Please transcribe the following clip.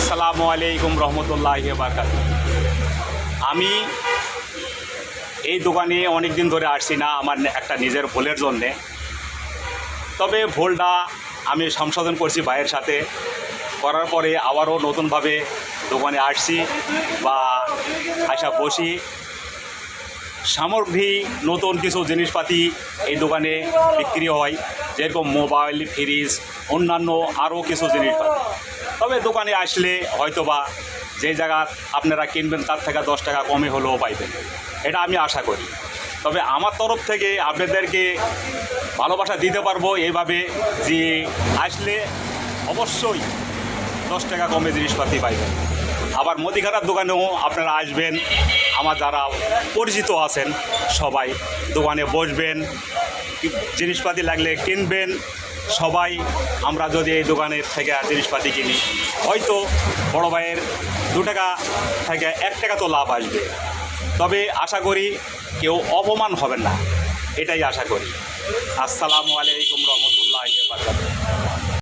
আসসালামু আলাইকুম রহমতুল্লাহি ওয়া বারাকাতুহু। আমি এই দোকানে অনেক দিন ধরে আসছি না, আমার একটা নিজের ভুলের জন্যে। তবে ভুলটা আমি সংশোধন করছি ভাইয়ের সাথে, করার পরে আবারও নতুনভাবে দোকানে আসছি বা আসা বসি। সামগ্রী নতুন কিছু জিনিসপাতি এই দোকানে বিক্রি হয়, যেরকম মোবাইল, ফ্রিজ, অন্যান্য আরও কিছু জিনিসপাতি। তবে দোকানে আসলে হয়তোবা যে জায়গা আপনারা কিনবেন তার থেকে 10 টাকা কমে হলেও পাইবেন, এটা আমি আশা করি। তবে আমার তরফ থেকে আপনাদেরকে ভালোবাসা দিতে পারবো এইভাবে যে আসলে অবশ্যই 10 টাকা কমে জিনিসপাতি পাইবেন। আবার মুদিখানার দোকানেও আপনারা আসবেন, আমার যারা পরিচিত আছেন সবাই দোকানে বসবেন, জিনিসপাতি লাগলে কিনবেন। সবাই আমরা যদি এই দোকানের থেকে জিনিসপাতি কিনি, হয়তো বড় ভাইয়ের 2 টাকা থেকে 1 টাকা তো লাভ আসবে। তবে আশা করি কেউ অপমান হবেন না, এটাই আশা করি। আসসালামু আলাইকুম রহমতুল্লাহি ওয়া বারাকাতুহু।